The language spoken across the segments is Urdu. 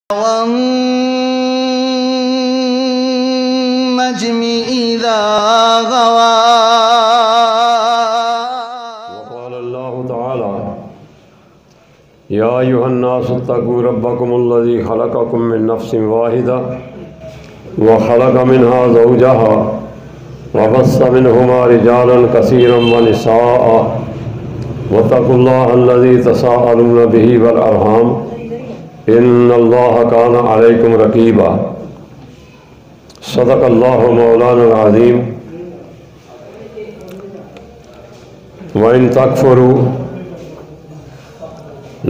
والنجم إذا غوى. وقال الله تعالى: يا أيها الناس اتقوا ربكم الذي خلقكم من نفس واحدة وخلق منها زوجها وبث منهما رجالا كثيرا ونساء واتقوا الله الذي تساءلون به والأرحام إن الله كان عليكم رقيبا. صدق الله مولانا العظيم. وَإِن تَكْفُرُوا،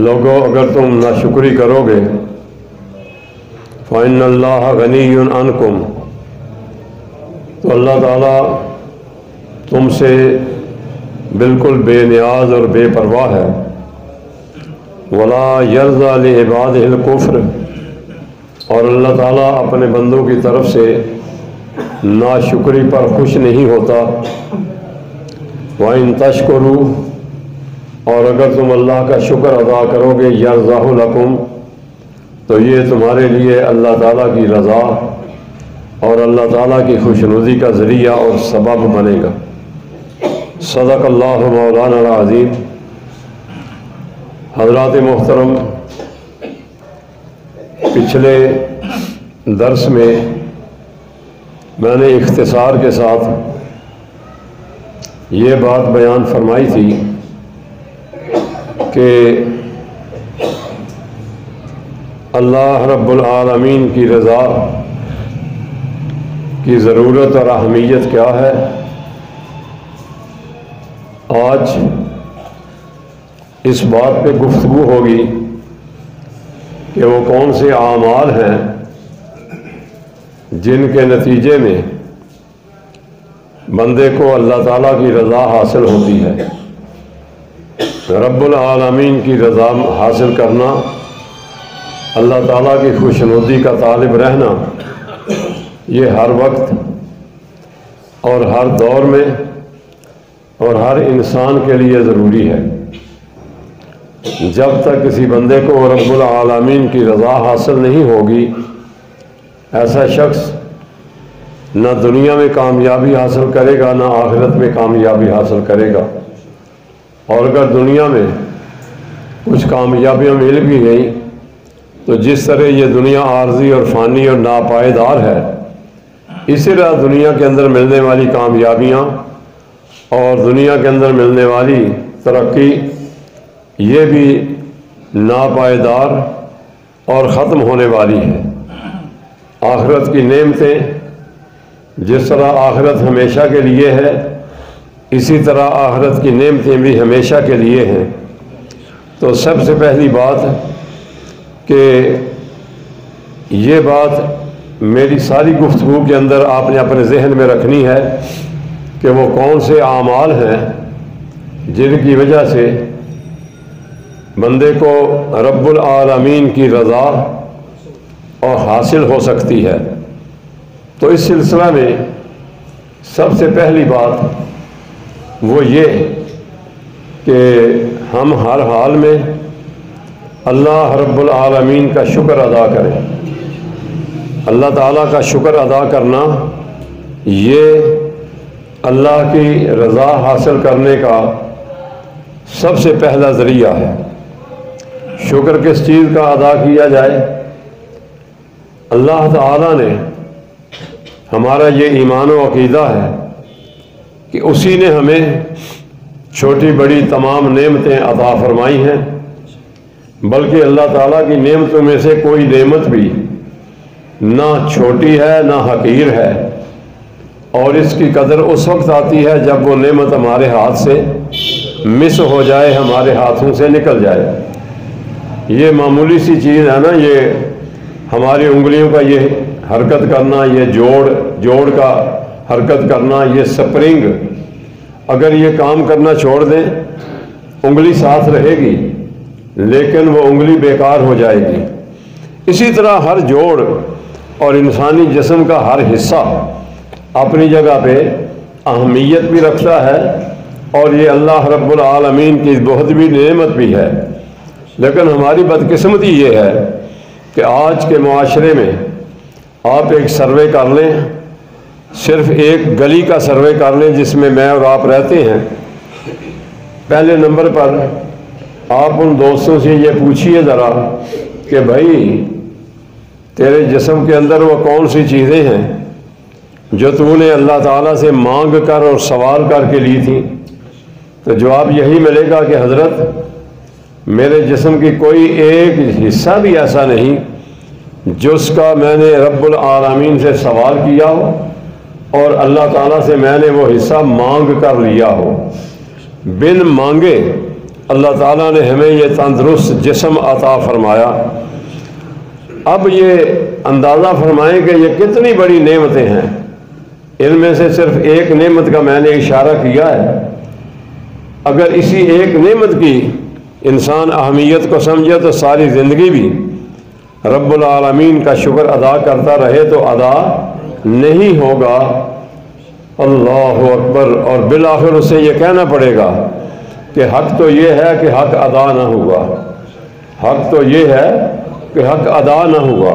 لوگو اگر تم ناشکری کرو گے، فَإِنَّ اللَّهَ غَنِيٌّ عَنْكُمْ، تو اللہ تعالیٰ تم سے بالکل بے نیاز اور بے پرواہ ہے. وَلَا يَرْضَىٰ لِعِبَادِهِ الْكُفْرَ، اور اللہ تعالیٰ اپنے بندوں کی طرف سے ناشکری پر خوش نہیں ہوتا. وَإِن تَشْكُرُوا، اور اگر تم اللہ کا شکر ادا کرو گے، يَرْضَهُ لَكُمْ، تو یہ تمہارے لیے اللہ تعالیٰ کی رضا اور اللہ تعالیٰ کی خوشنودی کا ذریعہ اور سبب بنے گا. صدق اللہ مولانا العظیم. حضرات محترم، پچھلے درس میں میں نے اختصار کے ساتھ یہ بات بیان فرمائی تھی کہ اللہ رب العالمین کی رضا کی ضرورت اور اہمیت کیا ہے. آج اس بات پہ گفتگو ہوگی کہ وہ کون سے اعمال ہیں جن کے نتیجے میں بندے کو اللہ تعالیٰ کی رضا حاصل ہوتی ہے. رب العالمین کی رضا حاصل کرنا، اللہ تعالیٰ کی خوشنودی کا طالب رہنا، یہ ہر وقت اور ہر دور میں اور ہر انسان کے لیے ضروری ہے. جب تک کسی بندے کو رب العالمین کی رضا حاصل نہیں ہوگی، ایسا شخص نہ دنیا میں کامیابی حاصل کرے گا، نہ آخرت میں کامیابی حاصل کرے گا. اور اگر دنیا میں کچھ کامیابیاں مل بھی گئیں تو جس طرح یہ دنیا عارضی اور فانی اور ناپائیدار ہے، اسی طرح دنیا کے اندر ملنے والی کامیابیاں اور دنیا کے اندر ملنے والی ترقی یہ بھی ناپائیدار اور ختم ہونے والی ہے. آخرت کی نعمتیں جس طرح آخرت ہمیشہ کے لیے ہے، اسی طرح آخرت کی نعمتیں بھی ہمیشہ کے لیے ہیں. تو سب سے پہلی بات کہ یہ بات میری ساری گفتگو کے اندر آپ نے اپنے ذہن میں رکھنی ہے کہ وہ کون سے اعمال ہیں جن کی وجہ سے بندے کو رب العالمین کی رضا اور حاصل ہو سکتی ہے. تو اس سلسلہ میں سب سے پہلی بات وہ یہ کہ ہم ہر حال میں اللہ رب العالمین کا شکر ادا کریں. اللہ تعالیٰ کا شکر ادا کرنا یہ اللہ کی رضا حاصل کرنے کا سب سے پہلا ذریعہ ہے. شکر کس چیز کا ادا کیا جائے؟ اللہ تعالیٰ نے، ہمارا یہ ایمان و عقیدہ ہے کہ اسی نے ہمیں چھوٹی بڑی تمام نعمتیں عطا فرمائی ہیں، بلکہ اللہ تعالیٰ کی نعمتوں میں سے کوئی نعمت بھی نہ چھوٹی ہے نہ حقیر ہے، اور اس کی قدر اس وقت آتی ہے جب وہ نعمت ہمارے ہاتھ سے مس ہو جائے، ہمارے ہاتھوں سے نکل جائے. یہ معمولی سی چیز ہے نا، یہ ہماری انگلیوں کا یہ حرکت کرنا، یہ جوڑ کا حرکت کرنا، یہ سپرنگ، اگر یہ کام کرنا چھوڑ دیں انگلی ساتھ رہے گی لیکن وہ انگلی بیکار ہو جائے گی. اسی طرح ہر جوڑ اور انسانی جسم کا ہر حصہ اپنی جگہ پہ اہمیت بھی رکھتا ہے اور یہ اللہ رب العالمین کی بہت بھی نعمت بھی ہے. لیکن ہماری بدقسمتی یہ ہے کہ آج کے معاشرے میں آپ ایک سروے کر لیں، صرف ایک گلی کا سروے کر لیں جس میں میں اور آپ رہتے ہیں. پہلے نمبر پر آپ ان دوستوں سے یہ پوچھیے ذرا کہ بھائی تیرے جسم کے اندر وہ کون سی چیزیں ہیں جو تو نے اللہ تعالیٰ سے مانگ کر اور سوال کر کے لی تھی. تو جواب یہی ملے گا کہ حضرت میرے جسم کی کوئی ایک حصہ بھی ایسا نہیں جس کا میں نے رب العالمین سے سوال کیا ہو اور اللہ تعالیٰ سے میں نے وہ حصہ مانگ کر لیا ہو. بن مانگے اللہ تعالیٰ نے ہمیں یہ تندرست جسم عطا فرمایا. اب یہ اندازہ فرمائیں کہ یہ کتنی بڑی نعمتیں ہیں. ان میں سے صرف ایک نعمت کا میں نے اشارہ کیا ہے. اگر اسی ایک نعمت کی انسان اہمیت کو سمجھے تو ساری زندگی بھی رب العالمین کا شکر ادا کرتا رہے تو ادا نہیں ہوگا. اللہ اکبر. اور بالآخر اسے یہ کہنا پڑے گا کہ حق تو یہ ہے کہ حق ادا نہ ہوا، حق تو یہ ہے کہ حق ادا نہ ہوا.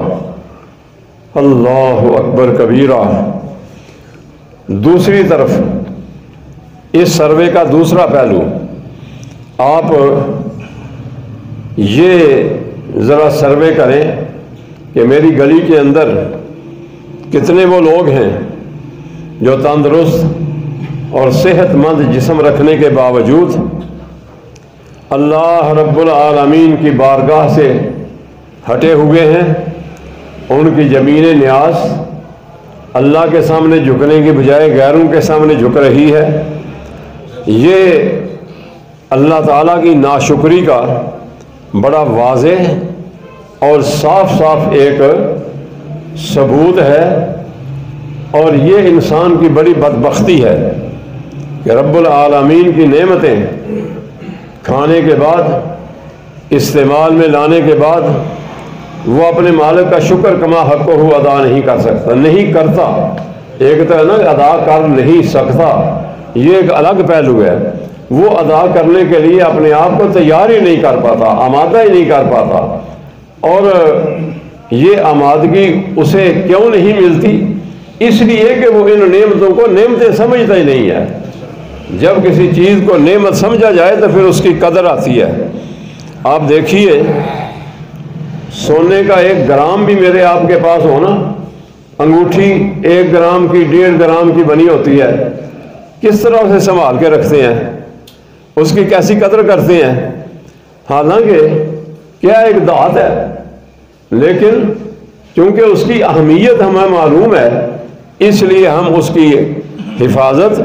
اللہ اکبر کبیرہ. دوسری طرف اس سروے کا دوسرا پہلو، آپ یہ ذرا سروے کریں کہ میری گلی کے اندر کتنے وہ لوگ ہیں جو تندرست اور صحت مند جسم رکھنے کے باوجود اللہ رب العالمین کی بارگاہ سے ہٹے ہوئے ہیں. ان کی زمین نیاز اللہ کے سامنے جھکنے کی بجائے غیروں کے سامنے جھک رہی ہے. یہ اللہ تعالیٰ کی ناشکری کا بڑا واضح اور صاف صاف ایک ثبوت ہے. اور یہ انسان کی بڑی بدبختی ہے کہ رب العالمین کی نعمتیں کھانے کے بعد، استعمال میں لانے کے بعد وہ اپنے مالک کا شکر کما حق ہو ادا نہیں کر سکتا، نہیں کرتا. ایک تو ہے نا ادا کر نہیں سکتا، یہ ایک الگ پہلو ہے. وہ ادا کرنے کے لیے اپنے آپ کو تیار ہی نہیں کر پاتا، آمادہ ہی نہیں کر پاتا. اور یہ آمادگی اسے کیوں نہیں ملتی؟ اس لیے کہ وہ ان نعمتوں کو نعمتیں سمجھتا ہی نہیں ہے. جب کسی چیز کو نعمت سمجھا جائے تو پھر اس کی قدر آتی ہے. آپ دیکھیے سونے کا 1 گرام بھی میرے آپ کے پاس ہونا، انگوٹھی 1 گرام کی 1.5 گرام کی بنی ہوتی ہے، کس طرح اسے سنبھال کے رکھتے ہیں، اس کی کیسی قدر کرتے ہیں. حالانکہ کیا ایک دھات ہے، لیکن چونکہ اس کی اہمیت ہمیں معلوم ہے اس لیے ہم اس کی حفاظت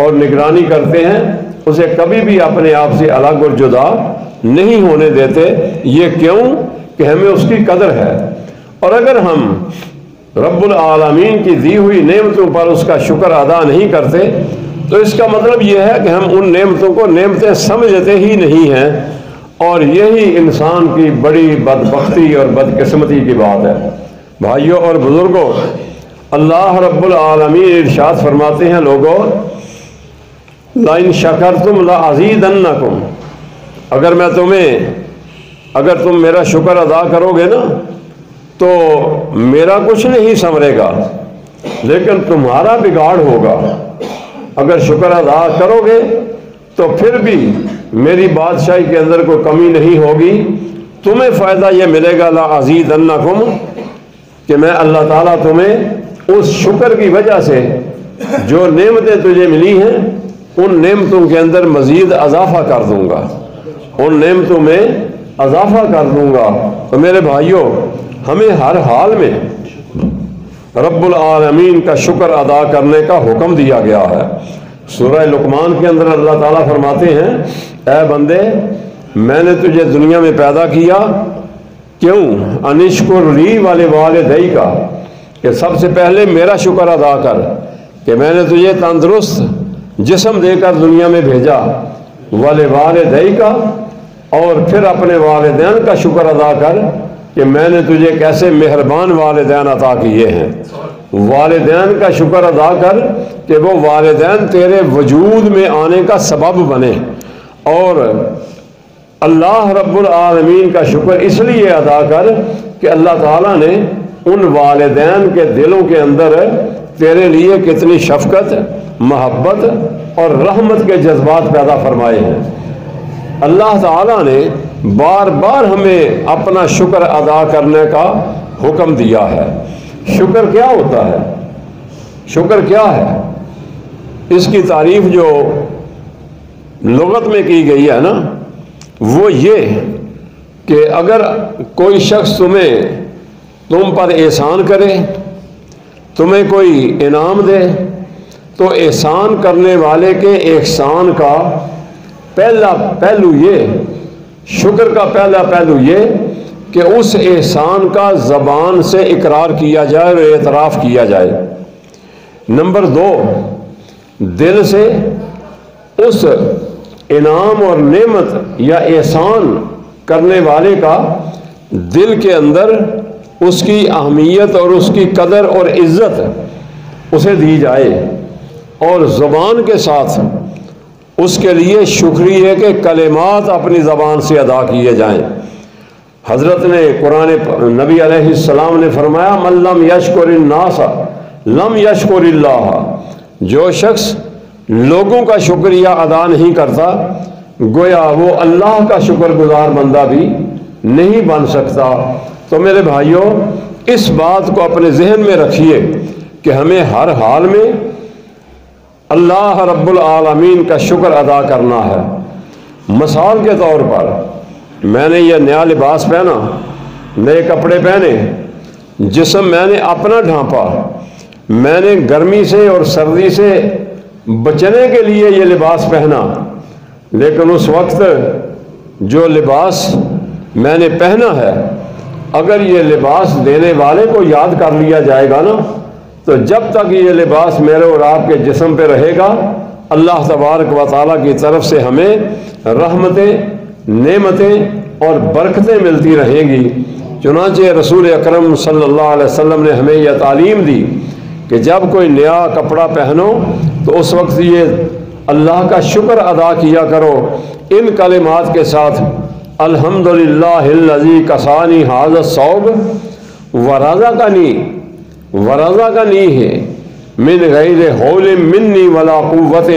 اور نگرانی کرتے ہیں. اسے کبھی بھی اپنے آپ سے الگ اور جدا نہیں ہونے دیتے. یہ کیوں؟ کہ ہمیں اس کی قدر ہے. اور اگر ہم رب العالمین کی دی ہوئی نعمتوں پر اس کا شکر ادا نہیں کرتے تو اس کا مطلب یہ ہے کہ ہم ان نعمتوں کو نعمتیں سمجھتے ہی نہیں ہیں. اور یہی انسان کی بڑی بدبختی اور بدقسمتی کی بات ہے. بھائیوں اور بزرگوں، اللہ رب العالمین ارشاد فرماتے ہیں، لوگوں لَإِن شَكَرْتُمْ لَأَزِيدَنَّكُمْ، اگر تم میرا شکر ادا کرو گے نا تو میرا کچھ نہیں سنورے گا لیکن تمہارا بگاڑ ہوگا. اگر شکر ادا کرو گے تو پھر بھی میری بادشاہی کے اندر کوئی کمی نہیں ہوگی. تمہیں فائدہ یہ ملے گا لَأَزِيدَنَّكُمْ کہ میں اللہ تعالیٰ تمہیں اس شکر کی وجہ سے جو نعمتیں تجھے ملی ہیں ان نعمتوں کے اندر مزید اضافہ کر دوں گا، ان نعمتوں میں اضافہ کر دوں گا. تو میرے بھائیوں، ہمیں ہر حال میں رب العالمین کا شکر ادا کرنے کا حکم دیا گیا ہے. سورہ لقمان کے اندر اللہ تعالیٰ فرماتے ہیں، اے بندے میں نے تجھے دنیا میں پیدا کیا کیوں؟ انشکر لی والے والدئی کا، کہ سب سے پہلے میرا شکر ادا کر کہ میں نے تجھے تندرست جسم دے کر دنیا میں بھیجا، والے والدئی کا، اور پھر اپنے والدین کا شکر ادا کر کہ میں نے تجھے کیسے مہربان والدین عطا کیے ہیں. والدین کا شکر ادا کر کہ وہ والدین تیرے وجود میں آنے کا سبب بنے. اور اللہ رب العالمین کا شکر اس لیے ادا کر کہ اللہ تعالیٰ نے ان والدین کے دلوں کے اندر تیرے لیے کتنی شفقت، محبت اور رحمت کے جذبات پیدا فرمائے ہیں۔ اللہ تعالیٰ نے بار بار ہمیں اپنا شکر ادا کرنے کا حکم دیا ہے۔ شکر کیا ہوتا ہے؟ شکر کیا ہے؟ اس کی تعریف جو لغت میں کی گئی ہے نا، وہ یہ کہ اگر کوئی شخص تم پر احسان کرے، تمہیں کوئی انعام دے، تو احسان کرنے والے کے احسان کا پہلا پہلو یہ، شکر کا پہلا پہلو یہ کہ اس احسان کا زبان سے اقرار کیا جائے اور اعتراف کیا جائے۔ نمبر 2، دل سے اس انعام اور نعمت یا احسان کرنے والے کا دل کے اندر اس کی اہمیت اور اس کی قدر اور عزت اسے دی جائے، اور زبان کے ساتھ اس کے لیے شکریہ کے کلمات اپنی زبان سے ادا کیے جائیں۔ حضرت نے قرآن نبی علیہ السلام نے فرمایا من لم یشکر الناس لم یشکر اللہ، جو شخص لوگوں کا شکریہ ادا نہیں کرتا گویا وہ اللہ کا شکر گزار بندہ بھی نہیں بن سکتا۔ تو میرے بھائیوں، اس بات کو اپنے ذہن میں رکھیے کہ ہمیں ہر حال میں اللہ رب العالمین کا شکر ادا کرنا ہے۔ مثال کے طور پر میں نے یہ نیا لباس پہنا، نئے کپڑے پہنے، جسم میں نے اپنا ڈھانپا، میں نے گرمی سے اور سردی سے بچنے کے لیے یہ لباس پہنا، لیکن اس وقت جو لباس میں نے پہنا ہے اگر یہ لباس دینے والے کو یاد کر لیا جائے گا نا، تو جب تک یہ لباس میرے اور آپ کے جسم پہ رہے گا اللہ تبارک و تعالیٰ کی طرف سے ہمیں رحمتیں، نعمتیں اور برکتیں ملتی رہیں گی۔ چنانچہ رسول اکرم صلی اللہ علیہ وسلم نے ہمیں یہ تعلیم دی کہ جب کوئی نیا کپڑا پہنو تو اس وقت یہ اللہ کا شکر ادا کیا کرو ان کلمات کے ساتھ، الحمدللہ الذی کسانی ھذا الثوب ورزقنی ہے من غیر حول منی ولا قوت۔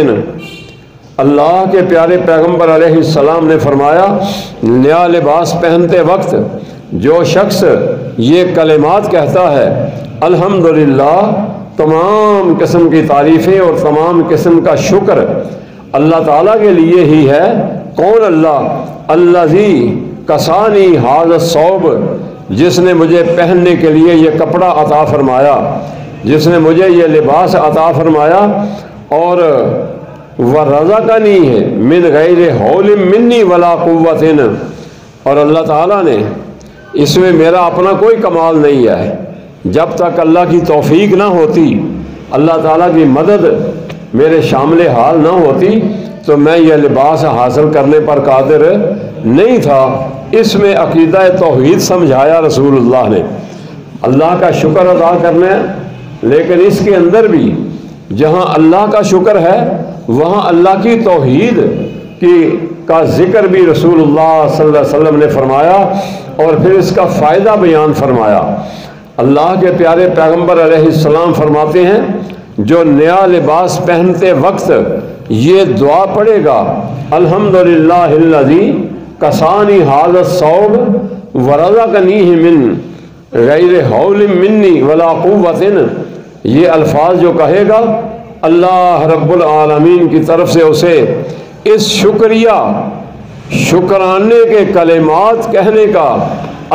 اللہ کے پیارے پیغمبر علیہ السلام نے فرمایا نیا لباس پہنتے وقت جو شخص یہ کلمات کہتا ہے الحمدللہ، تمام قسم کی تعریفیں اور تمام قسم کا شکر اللہ تعالیٰ کے لیے ہی ہے۔ کون اللہ؟ الذی کسانی ھذا الثوب، جس نے مجھے پہننے کے لیے یہ کپڑا عطا فرمایا، جس نے مجھے یہ لباس عطا فرمایا، اور ورزقنی ہے من غیر حول منی ولا قوت، اور اللہ تعالیٰ نے اس میں میرا اپنا کوئی کمال نہیں ہے، جب تک اللہ کی توفیق نہ ہوتی، اللہ تعالیٰ کی مدد میرے شامل حال نہ ہوتی تو میں یہ لباس حاصل کرنے پر قادر نہیں تھا۔ اس میں عقیدہ توحید سمجھایا رسول اللہ نے، اللہ کا شکر ادا کرنا ہے، لیکن اس کے اندر بھی جہاں اللہ کا شکر ہے وہاں اللہ کی توحید کا ذکر بھی رسول اللہ صلی اللہ علیہ وسلم نے فرمایا، اور پھر اس کا فائدہ بیان فرمایا۔ اللہ کے پیارے پیغمبر علیہ السلام فرماتے ہیں جو نیا لباس پہنتے وقت یہ دعا پڑھے گا الحمدللہ الذی کسانی ھذا الثوب ورزقنی من غیر حول منی ولا قوت، یہ الفاظ جو کہے گا اللہ رب العالمین کی طرف سے اسے اس شکرانے کے کلمات کہنے کا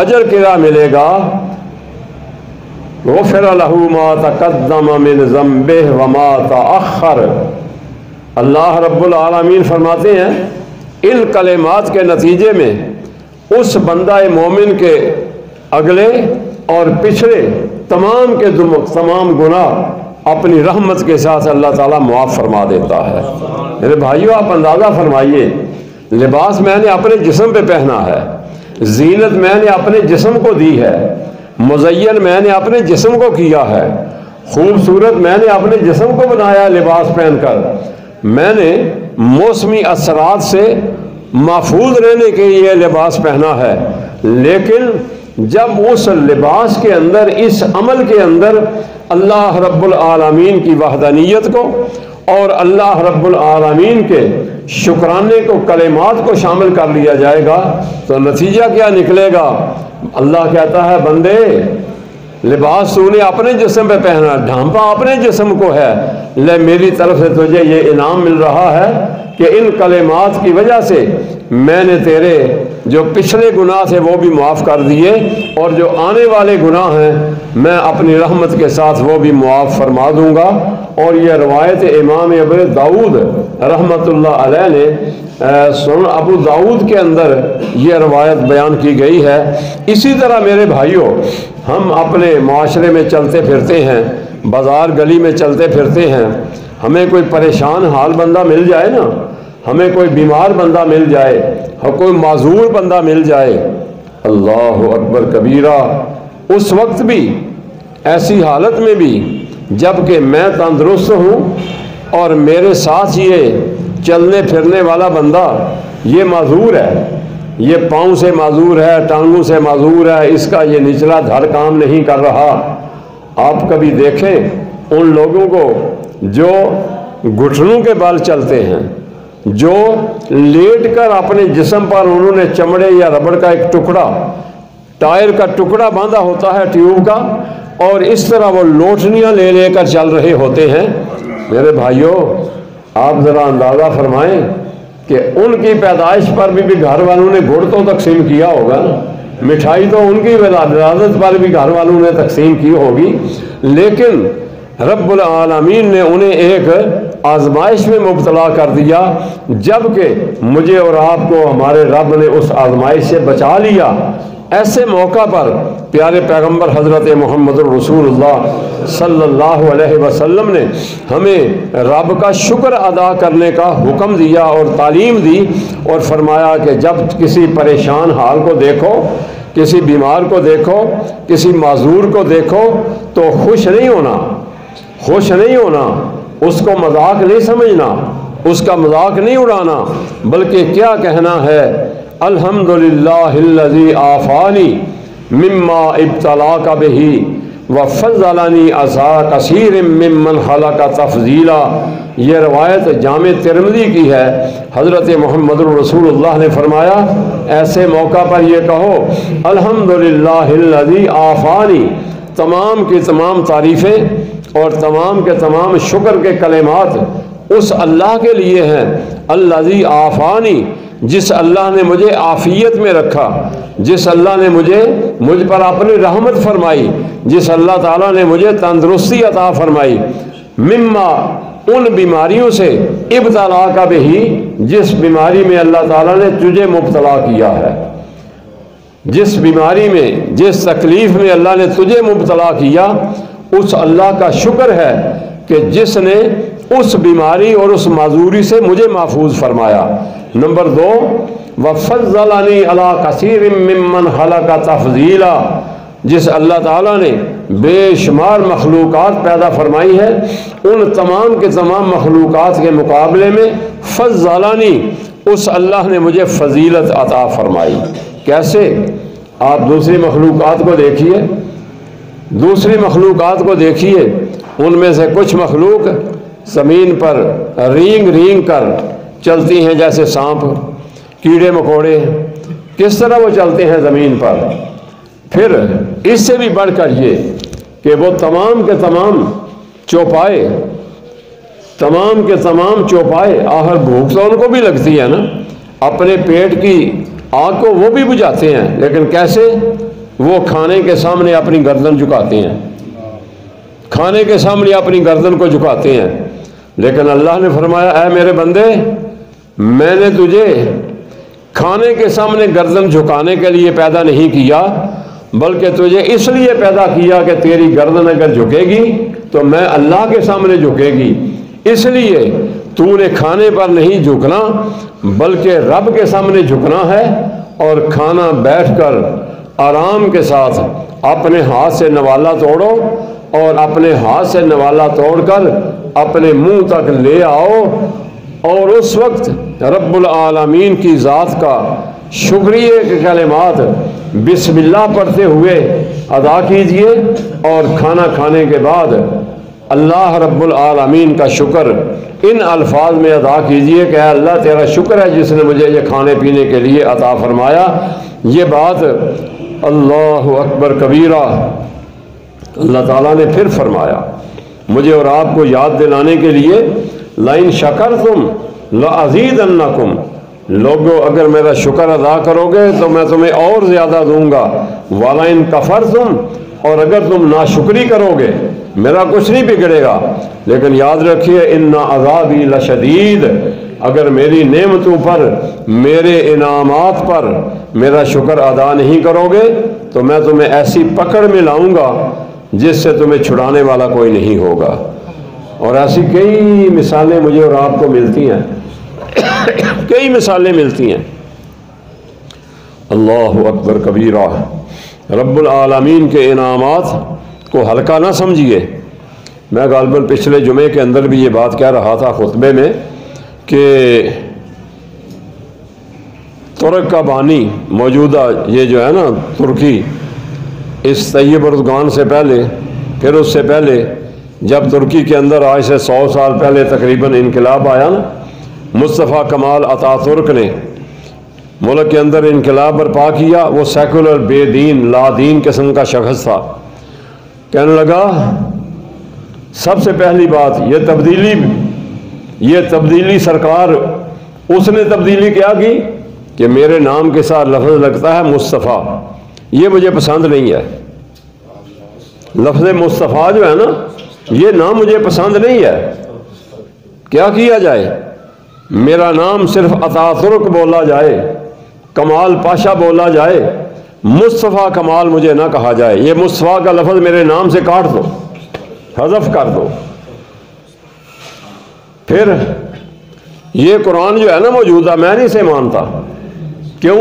اجر کیا ملے گا۔ غفر لہ ما تقدم من ذنبہ وما تأخر۔ اللہ رب العالمین فرماتے ہیں ان کلمات کے نتیجے میں اس بندہ مومن کے اگلے اور پچھلے تمام گناہ اپنی رحمت کے ساتھ اللہ تعالیٰ معاف فرما دیتا ہے۔ میرے بھائیو، آپ اندازہ فرمائیے، لباس میں نے اپنے جسم پہ پہنا ہے، زینت میں نے اپنے جسم کو دی ہے، مزین میں نے اپنے جسم کو کیا ہے، خوبصورت میں نے اپنے جسم کو بنایا لباس پہن کر، میں نے موسمی اثرات سے محفوظ رہنے کے لیے لباس پہنا ہے، لیکن جب اس لباس کے اندر، اس عمل کے اندر اللہ رب العالمین کی وحدانیت کو اور اللہ رب العالمین کے شکرانے کو، کلمات کو شامل کر لیا جائے گا تو نتیجہ کیا نکلے گا؟ اللہ کہتا ہے بندے لباس تو نے اپنے جسم پہ پہنا، ڈھانپا اپنے جسم کو ہے، لے میری طرف سے تجھے یہ انعام مل رہا ہے کہ ان کلمات کی وجہ سے میں نے تیرے جو پچھلے گناہ تھے وہ بھی معاف کر دیے، اور جو آنے والے گناہ ہیں میں اپنی رحمت کے ساتھ وہ بھی معاف فرما دوں گا۔ اور یہ روایت امام ابو داؤد رحمۃ اللہ علیہ نے سنن ابو داؤد کے اندر یہ روایت بیان کی گئی ہے۔ اسی طرح میرے بھائیوں، ہم اپنے معاشرے میں چلتے پھرتے ہیں، بازار گلی میں چلتے پھرتے ہیں، ہمیں کوئی پریشان حال بندہ مل جائے نا، ہمیں کوئی بیمار بندہ مل جائے، کوئی معذور بندہ مل جائے، اللہ اکبر کبیرہ، اس وقت بھی، ایسی حالت میں بھی جب کہ میں تندرست ہوں اور میرے ساتھ یہ چلنے پھرنے والا بندہ یہ معذور ہے، یہ پاؤں سے معذور ہے، ٹانگوں سے معذور ہے، اس کا یہ نچلا دھڑ کام نہیں کر رہا۔ آپ کبھی دیکھیں ان لوگوں کو جو گھٹنوں کے بال چلتے ہیں، جو لیٹ کر اپنے جسم پر انہوں نے چمڑے یا ربڑ کا ایک ٹکڑا، ٹائر کا ٹکڑا باندھا ہوتا ہے ٹیوب کا، اور اس طرح وہ لوٹنیاں لے لے کر چل رہے ہوتے ہیں۔ میرے بھائیوں، آپ ذرا اندازہ فرمائیں کہ ان کی پیدائش پر بھی گھر والوں نے گڑ تو تقسیم کیا ہوگا نا، مٹھائی تو ان کی ولادت پر بھی گھر والوں نے تقسیم کی ہوگی، لیکن رب العالمین نے انہیں ایک آزمائش میں مبتلا کر دیا، جبکہ مجھے اور آپ کو ہمارے رب نے اس آزمائش سے بچا لیا۔ ایسے موقع پر پیارے پیغمبر حضرت محمد رسول اللہ صلی اللہ علیہ وسلم نے ہمیں رب کا شکر ادا کرنے کا حکم دیا اور تعلیم دی، اور فرمایا کہ جب کسی پریشان حال کو دیکھو، کسی بیمار کو دیکھو، کسی معذور کو دیکھو تو خوش نہیں ہونا، خوش نہیں ہونا، اس کو مذاق نہیں سمجھنا، اس کا مذاق نہیں اڑانا، بلکہ کیا کہنا ہے؟ الحمدللہ الذی عافانی مما ابتلاک بہ وفضلنی علی کثیر ممن خلق تفضیلا۔ یہ روایت جامع ترمذی کی ہے۔ حضرت محمد رسول اللہ نے فرمایا ایسے موقع پر یہ کہو الحمدللہ الذی عافانی، تمام کی تمام تعریفیں اور تمام کے تمام شکر کے کلمات اس اللہ کے لیے ہیں، الذی عافانی، جس اللہ نے مجھے عافیت میں رکھا، جس اللہ نے مجھ پر اپنی رحمت فرمائی، جس اللہ تعالیٰ نے مجھے تندرستی عطا فرمائی، مما، ان بیماریوں سے، ابتلا کا بہی، جس بیماری میں اللہ تعالیٰ نے تجھے مبتلا کیا ہے، جس بیماری میں، جس تکلیف میں اللہ نے تجھے مبتلا کیا، اس اللہ کا شکر ہے کہ جس نے اس بیماری اور اس معذوری سے مجھے محفوظ فرمایا۔ نمبر 2، وَفَضَّلَنِي عَلَىٰ كَثِيرٍ مِّمَّنْ خَلَقَ تَفْضِيلًا، جس اللہ تعالیٰ نے بے شمار مخلوقات پیدا فرمائی ہے، ان تمام کے تمام مخلوقات کے مقابلے میں فضلنی، اس اللہ نے مجھے فضیلت عطا فرمائی۔ کیسے؟ آپ دوسری مخلوقات کو دیکھیے، دوسری مخلوقات کو دیکھیے، ان میں سے کچھ مخلوق زمین پر رینگ رینگ کر چلتی ہیں، جیسے سانپ، کیڑے مکوڑے، کس طرح وہ چلتے ہیں زمین پر۔ پھر اس سے بھی بڑھ کر یہ کہ وہ تمام کے تمام چوپائے، تمام کے تمام چوپائے، آخر بھوک تو ان کو بھی لگتی ہے نا، اپنے پیٹ کی آگ کو وہ بھی بجھاتے ہیں، لیکن کیسے؟ وہ کھانے کے سامنے اپنی گردن جھکاتے ہیں، کھانے کے سامنے اپنی گردن کو جھکاتے ہیں، لیکن اللہ نے فرمایا اے میرے بندے، میں نے تجھے کھانے کے سامنے گردن جھکانے کے لیے پیدا نہیں کیا، بلکہ تجھے اس لیے پیدا کیا کہ تیری گردن اگر جھکے گی تو میں اللہ کے سامنے جھکے گی، اس لیے تو نے کھانے پر نہیں جھکنا بلکہ رب کے سامنے جھکنا ہے، اور کھانا بیٹھ کر آرام کے ساتھ اپنے ہاتھ سے نوالا توڑو، اور اپنے ہاتھ سے نوالا توڑ کر اپنے منہ تک لے آؤ، اور اس وقت رب العالمین کی ذات کا شکریہ کے کلمات بسم اللہ پڑھتے ہوئے ادا کیجئے، اور کھانا کھانے کے بعد اللہ رب العالمین کا شکر ان الفاظ میں ادا کیجئے کہ اے اللہ تیرا شکر ہے جس نے مجھے یہ کھانے پینے کے لیے عطا فرمایا۔ یہ بات اللہ اکبر کبیرہ اللہ تعالیٰ نے پھر فرمایا مجھے اور آپ کو یاد دلانے کے لیے، لَإِن شَكَرْتُمْ لَأَزِيدَنَّكُمْ، لوگو اگر میرا شکر ادا کرو گے تو میں تمہیں اور زیادہ دوں گا، وَلَئِن كَفَرْتُمْ، اور اگر تم ناشکری کرو گے میرا کچھ نہیں بگڑے گا، لیکن یاد رکھیے اِنَّ عَذَابِي لَشَدِيدٌ، اگر میری نعمتوں پر، میرے انعامات پر میرا شکر ادا نہیں کرو گے تو میں تمہیں ایسی پکڑ میں لاؤں گا جس سے تمہیں چھڑانے والا کوئی نہیں ہوگا۔ اور ایسی کئی مثالیں مجھے اور آپ کو ملتی ہیں، کئی مثالیں ملتی ہیں۔ اللہ اکبر کبیرہ، رب العالمین کے انعامات کو ہلکا نہ سمجھیے۔ میں غالباً پچھلے جمعے کے اندر بھی یہ بات کہہ رہا تھا خطبے میں کہ ترک کا بانی موجودہ یہ جو ہے نا ترکی، اس طیب اردگان سے پہلے، پھر اس سے پہلے جب ترکی کے اندر آج سے 100 سال پہلے تقریباً انقلاب آیا نا، مصطفیٰ کمال اتا ترک نے ملک کے اندر انقلاب برپا کیا۔ وہ سیکولر، بے دین، لا دین قسم کا شخص تھا۔ کہنے لگا سب سے پہلی بات یہ تبدیلی سرکار، اس نے تبدیلی کیا کی کہ میرے نام کے ساتھ لفظ لگتا ہے مصطفیٰ، یہ مجھے پسند نہیں ہے۔ لفظ مصطفیٰ جو ہے نا یہ نام مجھے پسند نہیں ہے۔ کیا کیا جائے؟ میرا نام صرف اتا ترک بولا جائے، کمال پاشا بولا جائے، مصطفیٰ کمال مجھے نہ کہا جائے۔ یہ مصطفیٰ کا لفظ میرے نام سے کاٹ دو، حذف کر دو۔ پھر یہ قرآن جو ہے نا موجودہ، میں نہیں سے مانتا۔ کیوں؟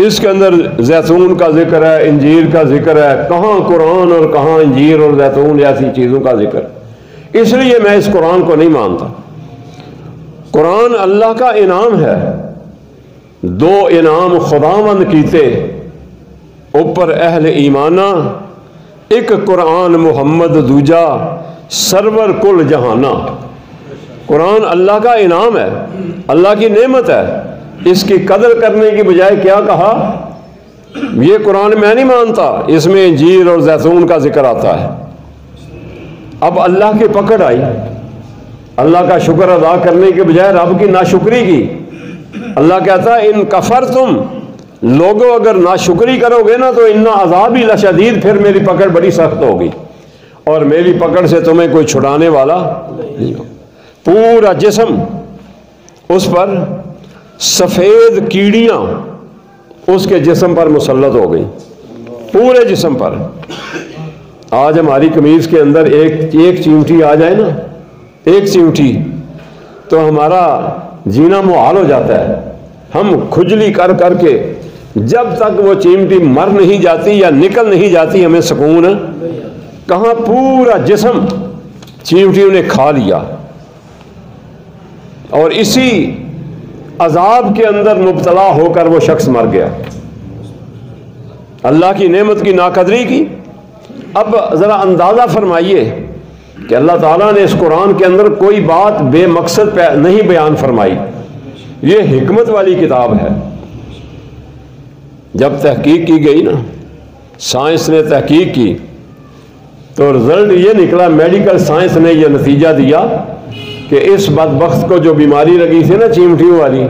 اس کے اندر زیتون کا ذکر ہے، انجیر کا ذکر ہے، کہاں قرآن اور کہاں انجیر اور زیتون ایسی چیزوں کا ذکر، اس لیے میں اس قرآن کو نہیں مانتا۔ قرآن اللہ کا انعام ہے، دو انعام خداوند کیتے اوپر اہل ایمانہ، ایک قرآن محمد دوجا سرور کل جہانہ۔ قرآن اللہ کا انعام ہے، اللہ کی نعمت ہے، اس کی قدر کرنے کی بجائے کیا کہا؟ یہ قرآن میں نہیں مانتا، اس میں انجیر اور زیتون کا ذکر آتا ہے۔ اب اللہ کی پکڑ آئی، اللہ کا شکر ادا کرنے کے بجائے رب کی ناشکری کی۔ اللہ کہتا ہے ان کفرتم، لوگوں اگر ناشکری کرو گے نا تو ان عذابی لشدید، پھر میری پکڑ بڑی سخت ہوگی، اور میری پکڑ سے تمہیں کوئی چھڑانے والا نہیں ہو۔ پورا جسم اس پر سفید کیڑیاں اس کے جسم پر مسلط ہو گئی، پورے جسم پر۔ آج ہماری قمیض کے اندر ایک چیونٹی آ جائے نا، ایک چیونٹی، تو ہمارا جینا محال ہو جاتا ہے۔ ہم کھجلی کر کر کے جب تک وہ چیونٹی مر نہیں جاتی یا نکل نہیں جاتی ہمیں سکون ہے کہاں؟ پورا جسم چیونٹیوں نے کھا لیا، اور اسی عذاب کے اندر مبتلا ہو کر وہ شخص مر گیا، اللہ کی نعمت کی ناقدری کی۔ اب ذرا اندازہ فرمائیے کہ اللہ تعالیٰ نے اس قرآن کے اندر کوئی بات بے مقصد نہیں بیان فرمائی، یہ حکمت والی کتاب ہے۔ جب تحقیق کی گئی نا، سائنس نے تحقیق کی تو رزلٹ یہ نکلا، میڈیکل سائنس نے یہ نتیجہ دیا کہ اس بدبخت کو جو بیماری لگی تھی نا چیونٹیوں والی،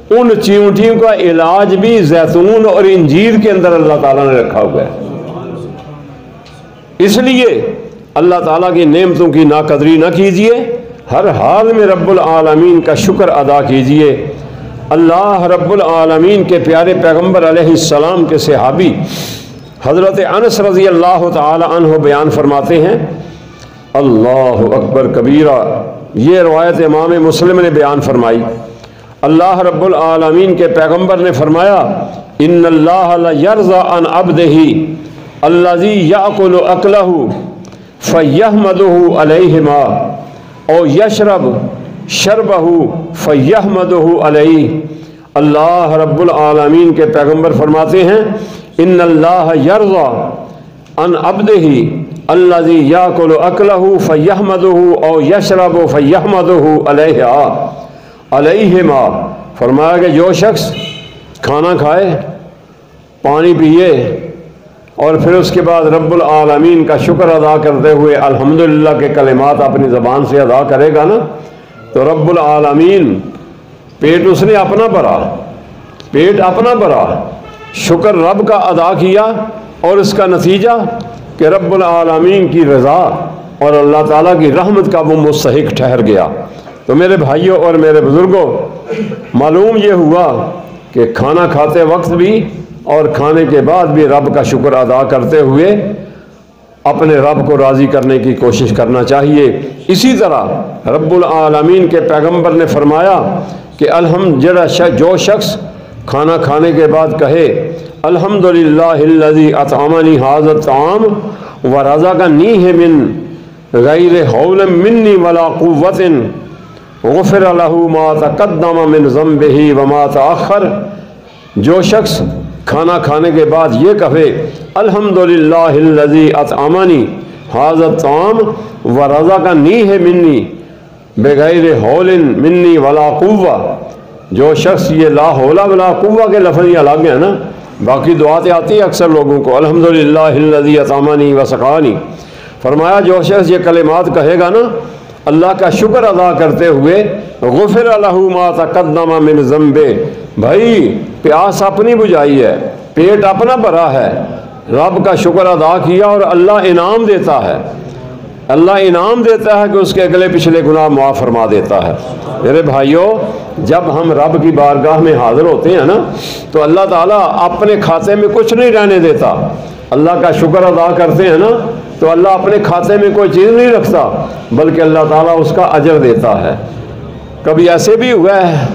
ان چیونٹیوں کا علاج بھی زیتون اور انجیر کے اندر اللہ تعالیٰ نے رکھا ہوا ہے۔ اس لیے اللہ تعالیٰ کی نعمتوں کی ناقدری نہ کیجیے، ہر حال میں رب العالمین کا شکر ادا کیجیے۔ اللہ رب العالمین کے پیارے پیغمبر علیہ السلام کے صحابی حضرت انس رضی اللہ تعالی عنہ بیان فرماتے ہیں، اللہ اکبر کبیرہ، یہ روایت امام مسلم نے بیان فرمائی، اللہ رب العالمین کے پیغمبر نے فرمایا ان اللہ لیرضى عن عبدہ الذی یأکل اکلہ فیحمدہ علیہما او یشرب شربہ فیحمدہ علیہ۔ اللہ رب العالمین کے پیغمبر فرماتے ہیں ان اللہ یرضی عن عبدہ الذی یاکل اکلہ فیحمدہ او یشرب فیحمدہ علیہما، فرمایا کہ جو شخص کھانا کھائے، پانی پیے اور پھر اس کے بعد رب العالمین کا شکر ادا کرتے ہوئے الحمدللہ کے کلمات اپنی زبان سے ادا کرے گا نا، تو رب العالمین پیٹ اس نے اپنا بھرا، پیٹ اپنا بھرا، شکر رب کا ادا کیا، اور اس کا نتیجہ کہ رب العالمین کی رضا اور اللہ تعالیٰ کی رحمت کا وہ مستحق ٹھہر گیا۔ تو میرے بھائیوں اور میرے بزرگوں، معلوم یہ ہوا کہ کھانا کھاتے وقت بھی اور کھانے کے بعد بھی رب کا شکر ادا کرتے ہوئے اپنے رب کو راضی کرنے کی کوشش کرنا چاہیے۔ اسی طرح رب العالمین کے پیغمبر نے فرمایا کہ جو شخص کھانا کھانے کے بعد کہے الحمدللہ الذی اطعمنی ھذا الطعام ورزقنیہ من غیر حول منی ولا قوۃ غفر لہ ما تقدم من ذنبہ وما تأخر، جو شخص کھانا کھانے کے بعد یہ کہے الحمدللہ الذی اطعمنی ھذا الطعام ورزقنیہ منی بغیر حول منی ولا قوہ، جو شخص یہ لا حول ولا قوہ کے لفظ الگ ہیں نا، باقی دعاتیں آتی ہیں اکثر لوگوں کو الحمدللہ الذی اطعمنی وسقانی، فرمایا جو شخص یہ کلمات کہے گا نا اللہ کا شکر ادا کرتے ہوئے غفر لہ ما تقدم من ذنبہ، بھائی پیاس اپنی بجھائی ہے، پیٹ اپنا بھرا ہے، رب کا شکر ادا کیا اور اللہ انعام دیتا ہے، اللہ انعام دیتا ہے کہ اس کے اگلے پچھلے گناہ معاف فرما دیتا ہے۔ میرے بھائیوں، جب ہم رب کی بارگاہ میں حاضر ہوتے ہیں نا تو اللہ تعالیٰ اپنے کھاتے میں کچھ نہیں رہنے دیتا، اللہ کا شکر ادا کرتے ہیں نا تو اللہ اپنے کھاتے میں کوئی چیز نہیں رکھتا بلکہ اللہ تعالیٰ اس کا اجر دیتا ہے۔ کبھی ایسے بھی ہوا ہے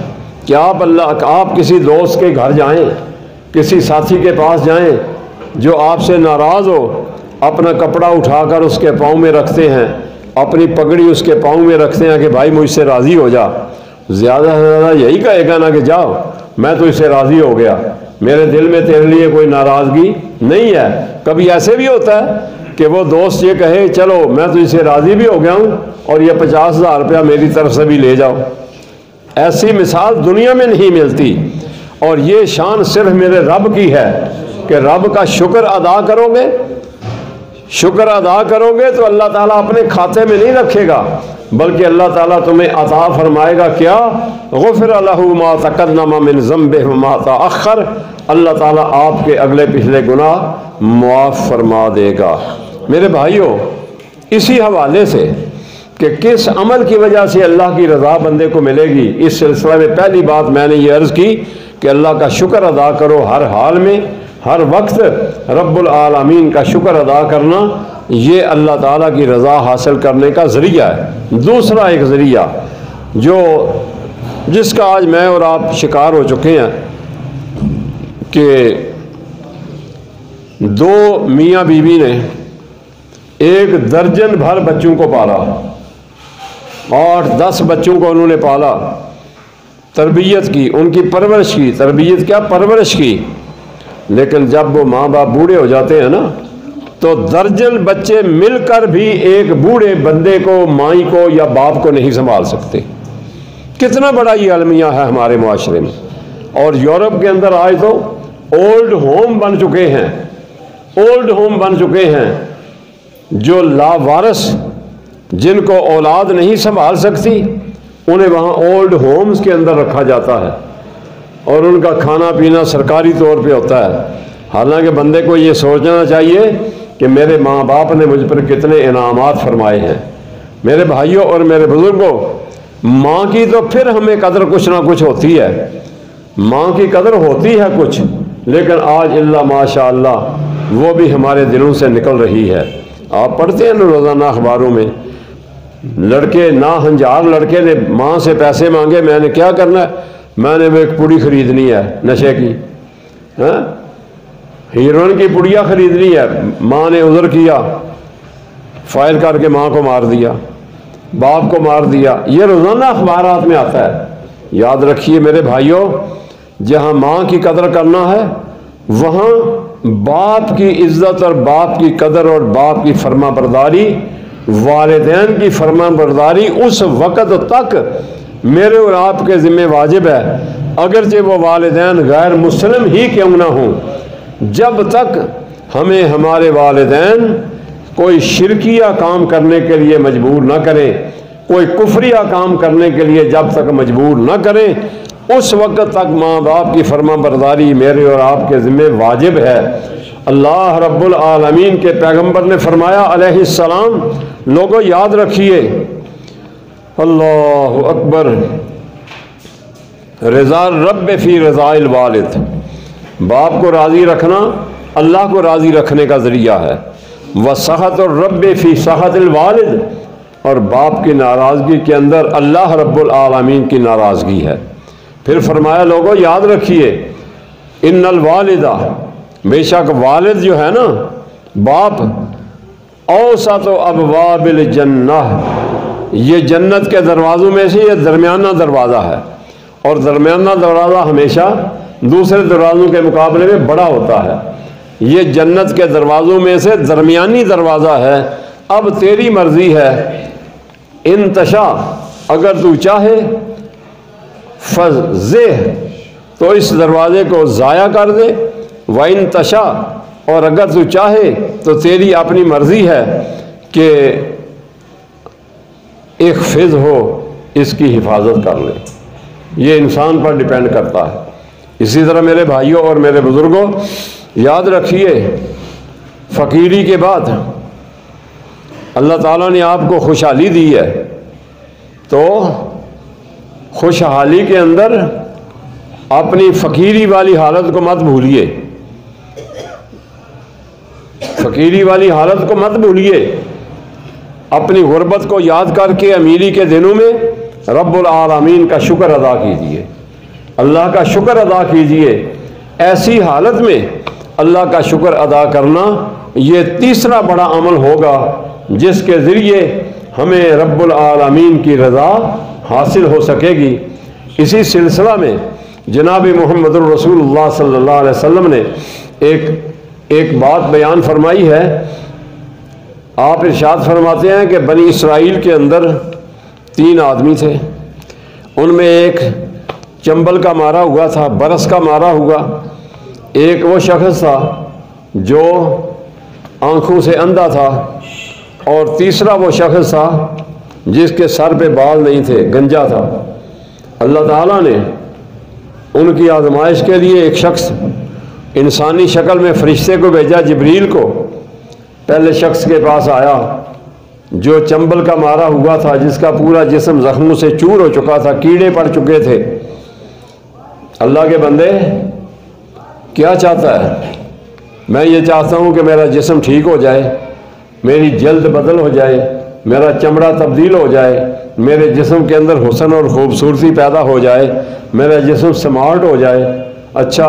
کہ آپ کسی دوست کے گھر جائیں، کسی ساتھی کے پاس جائیں جو آپ سے ناراض ہو، اپنا کپڑا اٹھا کر اس کے پاؤں میں رکھتے ہیں، اپنی پگڑی اس کے پاؤں میں رکھتے ہیں کہ بھائی مجھ سے راضی ہو جا، زیادہ سے زیادہ یہی کہے گا نا کہ جاؤ میں تو اس سے راضی ہو گیا، میرے دل میں تیرے لیے کوئی ناراضگی نہیں ہے۔ کبھی ایسے بھی ہوتا ہے کہ وہ دوست یہ کہے چلو میں تو اس سے راضی بھی ہو گیا ہوں اور یہ 50,000 روپیہ میری طرف سے بھی لے جاؤ۔ ایسی مثال دنیا میں نہیں ملتی، اور یہ شان صرف میرے رب کی ہے کہ رب کا شکر ادا کرو گے، شکر ادا کرو گے تو اللہ تعالیٰ اپنے کھاتے میں نہیں رکھے گا بلکہ اللہ تعالیٰ تمہیں عطا فرمائے گا کیا؟ غفر لہ ما تقدم من ذنبہ وما تأخر، اللہ تعالیٰ آپ کے اگلے پچھلے گناہ معاف فرما دے گا۔ میرے بھائیوں، اسی حوالے سے کہ کس عمل کی وجہ سے اللہ کی رضا بندے کو ملے گی، اس سلسلہ میں پہلی بات میں نے یہ عرض کی کہ اللہ کا شکر ادا کرو ہر حال میں، ہر وقت رب العالمین کا شکر ادا کرنا یہ اللہ تعالیٰ کی رضا حاصل کرنے کا ذریعہ ہے۔ دوسرا ایک ذریعہ جس کا آج میں اور آپ شکار ہو چکے ہیں کہ دو میاں بیوی نے 1 درجن بھر بچوں کو پالا، 8-10 بچوں کو انہوں نے پالا، تربیت کی، ان کی پرورش کی، تربیت کیا پرورش کی، لیکن جب وہ ماں باپ بوڑھے ہو جاتے ہیں نا تو درجن بچے مل کر بھی ایک بوڑھے بندے کو، مائی کو یا باپ کو نہیں سنبھال سکتے۔ کتنا بڑا یہ المیہ ہے ہمارے معاشرے میں، اور یورپ کے اندر آج تو اولڈ ہوم بن چکے ہیں، اولڈ ہوم بن چکے ہیں، جو لاوارث جن کو اولاد نہیں سنبھال سکتی انہیں وہاں اولڈ ہومز کے اندر رکھا جاتا ہے اور ان کا کھانا پینا سرکاری طور پہ ہوتا ہے۔ حالانکہ بندے کو یہ سوچنا چاہیے کہ میرے ماں باپ نے مجھ پر کتنے انعامات فرمائے ہیں۔ میرے بھائیوں اور میرے بزرگوں، ماں کی تو پھر ہمیں قدر کچھ نہ کچھ ہوتی ہے، ماں کی قدر ہوتی ہے کچھ، لیکن آج اللہ ماشاء اللہ وہ بھی ہمارے دلوں سے نکل رہی ہے۔ آپ پڑھتے ہیں نا روزانہ اخباروں میں، لڑکے ناہنجار لڑکے نے ماں سے پیسے مانگے، میں نے کیا کرنا ہے، میں نے وہ ایک پوڑی خریدنی ہے نشے کی، ہیروئن کی پڑیا خریدنی ہے، ماں نے عذر کیا، فائر کر کے ماں کو مار دیا، باپ کو مار دیا۔ یہ روزانہ اخبارات میں آتا ہے۔ یاد رکھیے میرے بھائیوں، جہاں ماں کی قدر کرنا ہے وہاں باپ کی عزت اور باپ کی قدر اور باپ کی فرما برداری، والدین کی فرما برداری اس وقت تک میرے اور آپ کے ذمہ واجب ہے، اگرچہ وہ والدین غیر مسلم ہی کیوں نہ ہوں، جب تک ہمیں ہمارے والدین کوئی شرکیہ کام کرنے کے لیے مجبور نہ کریں، کوئی کفریہ کام کرنے کے لیے جب تک مجبور نہ کریں، اس وقت تک ماں باپ کی فرما برداری میرے اور آپ کے ذمہ واجب ہے۔ اللہ رب العالمین کے پیغمبر نے فرمایا علیہ السلام، لوگوں یاد رکھیے، اللہ اکبر، رضا رب فی رضا الوالد، باپ کو راضی رکھنا اللہ کو راضی رکھنے کا ذریعہ ہے، وسخط الرب فی سخط الوالد، اور باپ کی ناراضگی کے اندر اللہ رب العالمین کی ناراضگی ہے۔ پھر فرمایا لوگوں یاد رکھیے، ان الوالدہ، بے شک والد جو ہے نا باپ، اوسط ابواب الجنہ، یہ جنت کے دروازوں میں سے یہ درمیانہ دروازہ ہے، اور درمیانہ دروازہ ہمیشہ دوسرے دروازوں کے مقابلے میں بڑا ہوتا ہے، یہ جنت کے دروازوں میں سے درمیانی دروازہ ہے۔ اب تیری مرضی ہے، انتشا، اگر تو چاہے، فزہ، تو اس دروازے کو ضائع کر دے، وَإِن تَشَاء، اور اگر تو چاہے تو تیری اپنی مرضی ہے کہ اخفض ہو، اس کی حفاظت کر لے، یہ انسان پر ڈیپینڈ کرتا ہے۔ اسی طرح میرے بھائیوں اور میرے بزرگوں یاد رکھیے، فقیری کے بعد اللہ تعالیٰ نے آپ کو خوشحالی دی ہے، تو خوشحالی کے اندر اپنی فقیری والی حالت کو مت بھولیے، فقیری والی حالت کو مت بھولیے، اپنی غربت کو یاد کر کے امیری کے دنوں میں رب العالمین کا شکر ادا کیجیے، اللہ کا شکر ادا کیجیے۔ ایسی حالت میں اللہ کا شکر ادا کرنا یہ تیسرا بڑا عمل ہوگا جس کے ذریعے ہمیں رب العالمین کی رضا حاصل ہو سکے گی۔ اسی سلسلہ میں جناب محمد الرسول اللہ صلی اللہ علیہ وسلم نے ایک بات بیان فرمائی ہے۔ آپ ارشاد فرماتے ہیں کہ بنی اسرائیل کے اندر 3 آدمی تھے، ان میں ایک چنبل کا مارا ہوا تھا، برس کا مارا ہوا، ایک وہ شخص تھا جو آنکھوں سے اندھا تھا، اور تیسرا وہ شخص تھا جس کے سر پہ بال نہیں تھے، گنجا تھا۔ اللہ تعالیٰ نے ان کی آزمائش کے لیے ایک شخص انسانی شکل میں فرشتے کو بھیجا، جبریل کو۔ پہلے شخص کے پاس آیا جو چنبل کا مارا ہوا تھا، جس کا پورا جسم زخموں سے چور ہو چکا تھا، کیڑے پڑ چکے تھے۔ اللہ کے بندے کیا چاہتا ہے؟ میں یہ چاہتا ہوں کہ میرا جسم ٹھیک ہو جائے، میری جلد بدل ہو جائے، میرا چمڑا تبدیل ہو جائے، میرے جسم کے اندر حسن اور خوبصورتی پیدا ہو جائے، میرا جسم سمارٹ ہو جائے۔ اچھا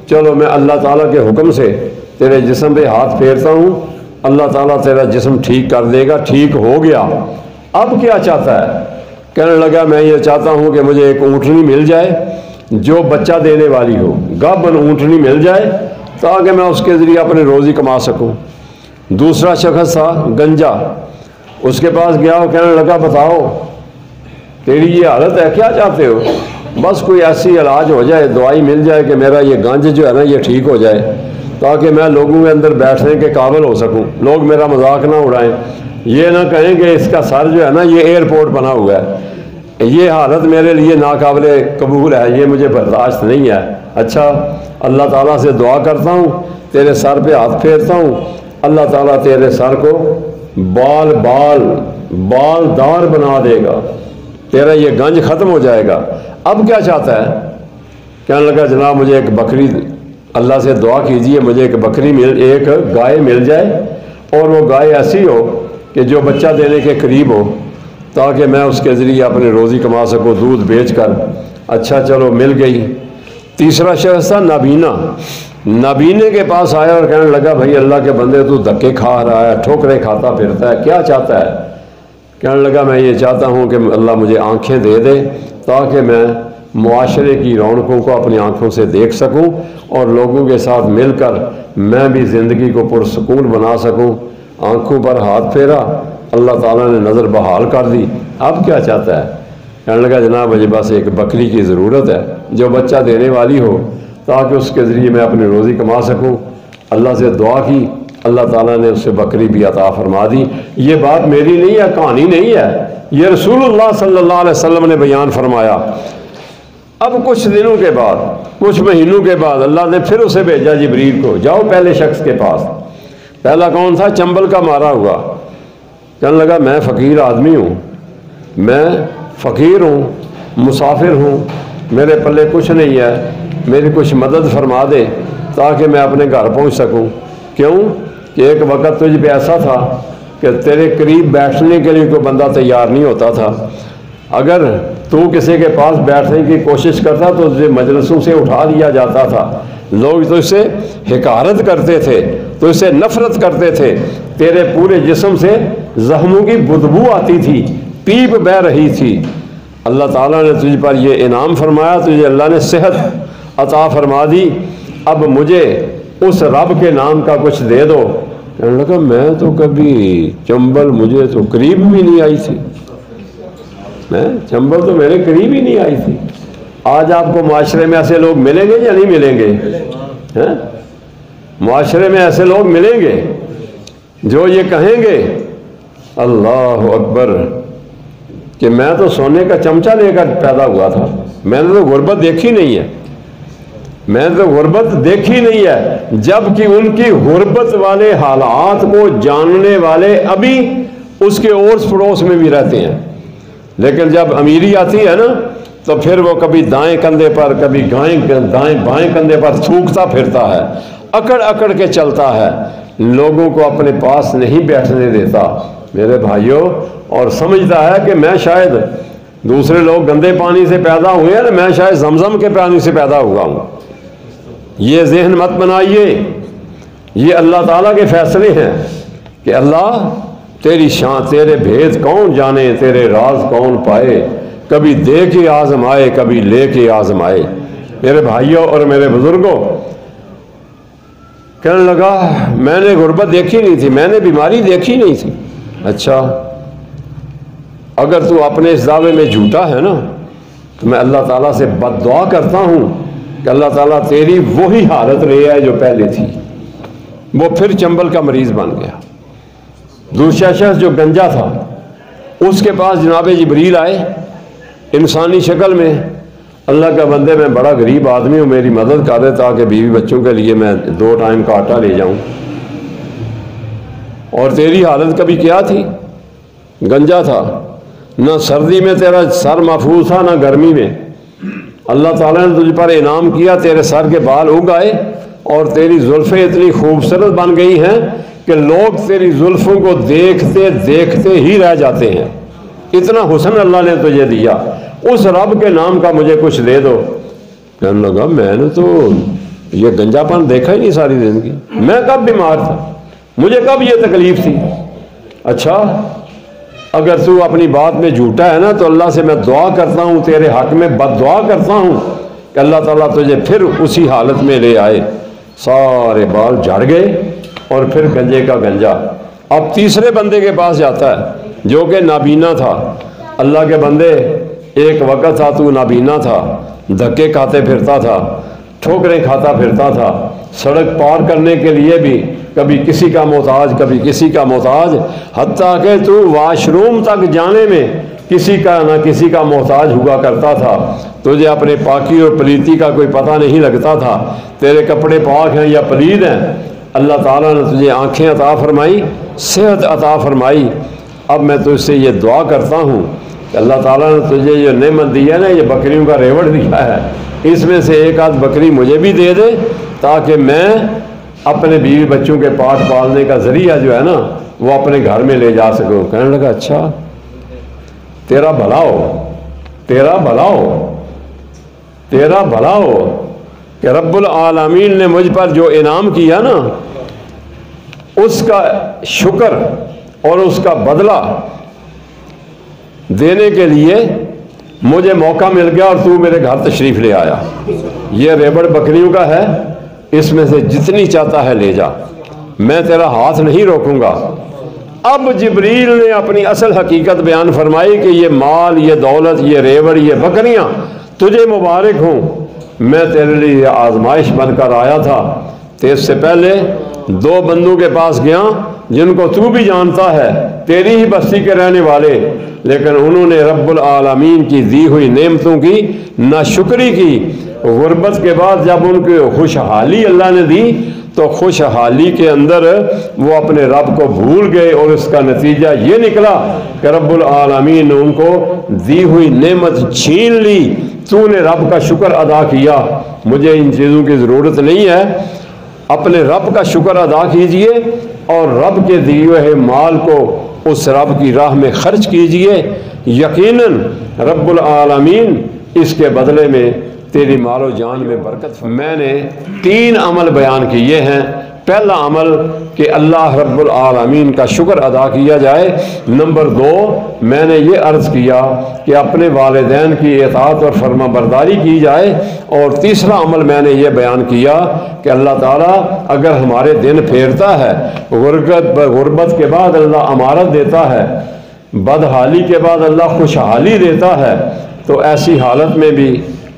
چلو، میں اللہ تعالیٰ کے حکم سے تیرے جسم پہ ہاتھ پھیرتا ہوں، اللہ تعالیٰ تیرا جسم ٹھیک کر دے گا۔ ٹھیک ہو گیا۔ اب کیا چاہتا ہے؟ کہنے لگا میں یہ چاہتا ہوں کہ مجھے ایک اونٹنی مل جائے جو بچہ دینے والی ہو، گابن اونٹنی مل جائے تاکہ میں اس کے ذریعے اپنی روزی کما سکوں۔ دوسرا شخص تھا گنجا، اس کے پاس گیا، وہ کہنے لگا بتاؤ تیری یہ حالت ہے، کیا چاہتے ہو؟ بس کوئی ایسی علاج ہو جائے، دوائی مل جائے کہ میرا یہ گنج جو ہے نا یہ ٹھیک ہو جائے، تاکہ میں لوگوں کے اندر بیٹھنے کے قابل ہو سکوں، لوگ میرا مذاق نہ اڑائیں، یہ نہ کہیں کہ اس کا سر جو ہے نا یہ ایئرپورٹ بنا ہوا ہے، یہ حالت میرے لیے ناقابل قبول ہے، یہ مجھے برداشت نہیں ہے۔ اچھا اللہ تعالیٰ سے دعا کرتا ہوں، تیرے سر پہ ہاتھ پھیرتا ہوں، اللہ تعالیٰ تیرے سر کو بال دار بنا دے گا، تیرا یہ گنج ختم ہو جائے گا۔ اب کیا چاہتا ہے؟ کہنے لگا جناب مجھے ایک بکری، اللہ سے دعا کیجئے مجھے ایک گائے مل جائے، اور وہ گائے ایسی ہو کہ جو بچہ دینے کے قریب ہو، تاکہ میں اس کے ذریعے اپنی روزی کما سکوں دودھ بیچ کر۔ اچھا چلو مل گئی۔ تیسرا شخص تھا نابینا، نابینے کے پاس آیا اور کہنے لگا بھائی اللہ کے بندے تو دھکے کھا رہا ہے، ٹھوکریں کھاتا پھرتا ہے، کیا چاہتا ہے؟ کہنے لگا میں یہ چاہتا ہوں کہ اللہ مجھے آنکھیں دے دے تاکہ میں معاشرے کی رونقوں کو اپنی آنکھوں سے دیکھ سکوں اور لوگوں کے ساتھ مل کر میں بھی زندگی کو پرسکون بنا سکوں۔ آنکھوں پر ہاتھ پھیرا، اللہ تعالیٰ نے نظر بحال کر دی۔ اب کیا چاہتا ہے؟ کہنے لگا جناب مجھے بس ایک بکری کی ضرورت ہے جو بچہ دینے والی ہو تاکہ اس کے ذریعے میں اپنی روزی کما سکوں۔ اللہ سے دعا کی، اللہ تعالیٰ نے اس سے بکری بھی عطا فرما دی۔ یہ بات میری نہیں ہے، کہانی نہیں ہے، یہ رسول اللہ صلی اللہ علیہ وسلم نے بیان فرمایا۔ اب کچھ دنوں کے بعد، کچھ مہینوں کے بعد اللہ نے پھر اسے بھیجا جبریل کو، جاؤ پہلے شخص کے پاس۔ پہلا کون تھا؟ چنبل کا مارا ہوا۔ کہنے لگا میں فقیر آدمی ہوں، میں فقیر ہوں، مسافر ہوں، میرے پلے کچھ نہیں ہے، میری کچھ مدد فرما دے تاکہ میں اپنے گھر پہنچ سکوں۔ کیوں کہ ایک وقت تجھ پہ ایسا تھا کہ تیرے قریب بیٹھنے کے لیے کوئی بندہ تیار نہیں ہوتا تھا۔ اگر تو کسی کے پاس بیٹھنے کی کوشش کرتا تو اسے مجلسوں سے اٹھا دیا جاتا تھا، لوگ تو اسے حقارت کرتے تھے، تو اسے نفرت کرتے تھے، تیرے پورے جسم سے زخموں کی بدبو آتی تھی، پیپ بہ رہی تھی۔ اللہ تعالیٰ نے تجھ پر یہ انعام فرمایا، تجھے اللہ نے صحت عطا فرما دی، اب مجھے اس رب کے نام کا کچھ دے دو۔ کہنے لگا میں تو کبھی چنبل مجھے تو قریب بھی نہیں آئی تھی، میں چنبل تو میرے قریب ہی نہیں آئی تھی۔ آج آپ کو معاشرے میں ایسے لوگ ملیں گے یا نہیں ملیں گے؟ معاشرے میں ایسے لوگ ملیں گے جو یہ کہیں گے اللہ اکبر کہ میں تو سونے کا چمچہ لے کر پیدا ہوا تھا، میں نے تو غربت دیکھی نہیں ہے، میں نے تو غربت دیکھی نہیں ہے۔ جبکہ ان کی غربت والے حالات کو جاننے والے ابھی اس کے اوڑس پڑوس میں بھی رہتے ہیں، لیکن جب امیری آتی ہے نا تو پھر وہ کبھی دائیں کندھے پر، کبھی دائیں بائیں کندھے پر تھوکتا پھرتا ہے، اکڑ اکڑ کے چلتا ہے، لوگوں کو اپنے پاس نہیں بیٹھنے دیتا میرے بھائیوں، اور سمجھتا ہے کہ میں شاید دوسرے لوگ گندے پانی سے پیدا ہوئے ہیں، میں شاید زمزم کے پانی سے پیدا ہوا ہوں۔ یہ ذہن مت بنائیے، یہ اللہ تعالیٰ کے فیصلے ہیں کہ اللہ تیری شان، تیرے بھید کون جانے، تیرے راز کون پائے، کبھی دے کے آزمائے، کبھی لے کے آزمائے۔ میرے بھائیوں اور میرے بزرگوں، کہنے لگا میں نے غربت دیکھی نہیں تھی، میں نے بیماری دیکھی نہیں تھی۔ اچھا اگر تو اپنے اس دعوے میں جھوٹا ہے نا تو میں اللہ تعالیٰ سے بد دعا کرتا ہوں کہ اللہ تعالیٰ تیری وہی حالت رہے ہے جو پہلے تھی۔ وہ پھر چنبل کا مریض بن گیا۔ دوسرا شخص جو گنجا تھا اس کے پاس جناب جبریل آئے انسانی شکل میں، اللہ کا بندے میں بڑا غریب آدمی ہوں، میری مدد کر دے تاکہ بیوی بچوں کے لیے میں 2 ٹائم کا آٹا لے جاؤں۔ اور تیری حالت کبھی کیا تھی؟ گنجا تھا، نہ سردی میں تیرا سر محفوظ تھا نہ گرمی میں۔ اللہ تعالیٰ نے تجھ پر انعام کیا، تیرے سر کے بال اگ آئے اور تیری زلفیں اتنی خوبصورت بن گئی ہیں کہ لوگ تیری زلفوں کو دیکھتے دیکھتے ہی رہ جاتے ہیں، اتنا حسن اللہ نے تجھے دیا۔ اس رب کے نام کا مجھے کچھ دے دو۔ کہنے لگا میں نے تو یہ گنجا پن دیکھا ہی نہیں ساری زندگی، میں کب بیمار تھا، مجھے کب یہ تکلیف تھی۔ اچھا اگر تو اپنی بات میں جھوٹا ہے نا تو اللہ سے میں دعا کرتا ہوں، تیرے حق میں بد دعا کرتا ہوں کہ اللہ تعالیٰ تجھے پھر اسی حالت میں لے آئے۔ سارے بال جھڑ گئے اور پھر گنجے کا گنجا۔ اب تیسرے بندے کے پاس جاتا ہے جو کہ نابینا تھا۔ اللہ کے بندے ایک وقت تھا تو نابینا تھا، دھکے کھاتے پھرتا تھا، ٹھوکریں کھاتا پھرتا تھا، سڑک پار کرنے کے لیے بھی کبھی کسی کا محتاج، کبھی کسی کا محتاج، حتیٰ کہ تو واش روم تک جانے میں کسی کا نہ کسی کا محتاج ہوا کرتا تھا۔ تجھے اپنے پاکی اور پلیتی کا کوئی پتہ نہیں لگتا تھا، تیرے کپڑے پاک ہیں یا پلید ہیں۔ اللہ تعالیٰ نے تجھے آنکھیں عطا فرمائی، صحت عطا فرمائی۔ اب میں تجھ سے یہ دعا کرتا ہوں کہ اللہ تعالیٰ نے تجھے یہ نعمت دی ہے نا، یہ بکریوں کا ریوڑ دیا ہے، اس میں سے ایک آدھ بکری مجھے بھی دے دے تاکہ میں اپنے بیوی بچوں کے پاٹ پالنے کا ذریعہ جو ہے نا وہ اپنے گھر میں لے جا سکوں۔ کہنے لگا اچھا تیرا بھلا ہو، تیرا بھلا ہو، تیرا بھلا ہو کہ رب العالمین نے مجھ پر جو انعام کیا نا اس کا شکر اور اس کا بدلہ دینے کے لیے مجھے موقع مل گیا اور تو میرے گھر تشریف لے آیا، یہ ریبڑ بکریوں کا ہے، اس میں سے جتنی چاہتا ہے لے جا، میں تیرا ہاتھ نہیں روکوں گا۔ اب جبریل نے اپنی اصل حقیقت بیان فرمائی کہ یہ مال، یہ دولت، یہ ریوڑ، یہ بکریاں تجھے مبارک ہوں، میں تیرے لیے آزمائش بن کر آیا تھا۔ تو اس سے پہلے دو بندوں کے پاس گیا جن کو تو بھی جانتا ہے، تیری ہی بستی کے رہنے والے، لیکن انہوں نے رب العالمین کی دی ہوئی نعمتوں کی ناشکری کی۔ غربت کے بعد جب ان کو خوشحالی اللہ نے دی تو خوشحالی کے اندر وہ اپنے رب کو بھول گئے، اور اس کا نتیجہ یہ نکلا کہ رب العالمین نے ان کو دی ہوئی نعمت چھین لی۔ تو نے رب کا شکر ادا کیا، مجھے ان چیزوں کی ضرورت نہیں ہے، اپنے رب کا شکر ادا کیجئے اور رب کے دیے ہوئے مال کو اس رب کی راہ میں خرچ کیجئے، یقیناً رب العالمین اس کے بدلے میں تیری مال و جان میں برکت۔ میں نے 3 عمل بیان کیے ہیں۔ پہلا عمل کہ اللہ رب العالمین کا شکر ادا کیا جائے۔ نمبر 2 میں نے یہ عرض کیا کہ اپنے والدین کی اطاعت اور فرما برداری کی جائے، اور تیسرا عمل میں نے یہ بیان کیا کہ اللہ تعالیٰ اگر ہمارے دن پھیرتا ہے، غربت کے بعد اللہ امارت دیتا ہے، بدحالی کے بعد اللہ خوشحالی دیتا ہے، تو ایسی حالت میں بھی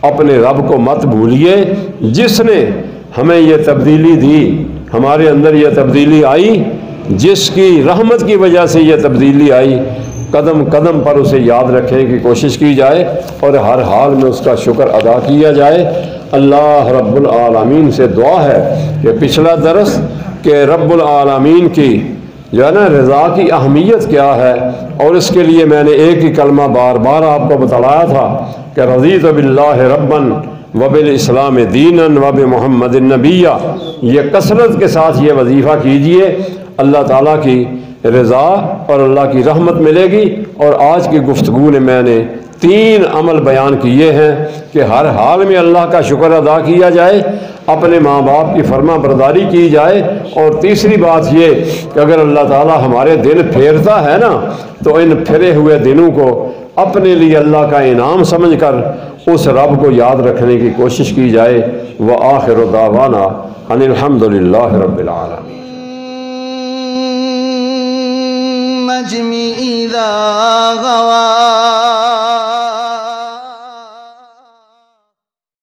اپنے رب کو مت بھولیے جس نے ہمیں یہ تبدیلی دی، ہمارے اندر یہ تبدیلی آئی، جس کی رحمت کی وجہ سے یہ تبدیلی آئی۔ قدم قدم پر اسے یاد رکھنے کی کوشش کی جائے اور ہر حال میں اس کا شکر ادا کیا جائے۔ اللہ رب العالمین سے دعا ہے کہ پچھلا درس کہ رب العالمین کی جو ہے نا رضا کی اہمیت کیا ہے، اور اس کے لیے میں نے ایک ہی کلمہ بار بار آپ کو بتلایا تھا کہ رضیت باللہ ربًا وبالاسلام دینا وبمحمد نبیّ۔ یہ کثرت کے ساتھ یہ وظیفہ کیجئے، اللہ تعالیٰ کی رضا اور اللہ کی رحمت ملے گی۔ اور آج کی گفتگو نے میں نے 3 عمل بیان کیے ہیں کہ ہر حال میں اللہ کا شکر ادا کیا جائے، اپنے ماں باپ کی فرما برداری کی جائے، اور تیسری بات یہ کہ اگر اللہ تعالیٰ ہمارے دن پھیرتا ہے نا تو ان پھرے ہوئے دنوں کو اپنے لیے اللہ کا انعام سمجھ کر اس رب کو یاد رکھنے کی کوشش کی جائے۔ وآخر دعوانا ان الحمد للہ رب العالمین۔ النجم إذا غوى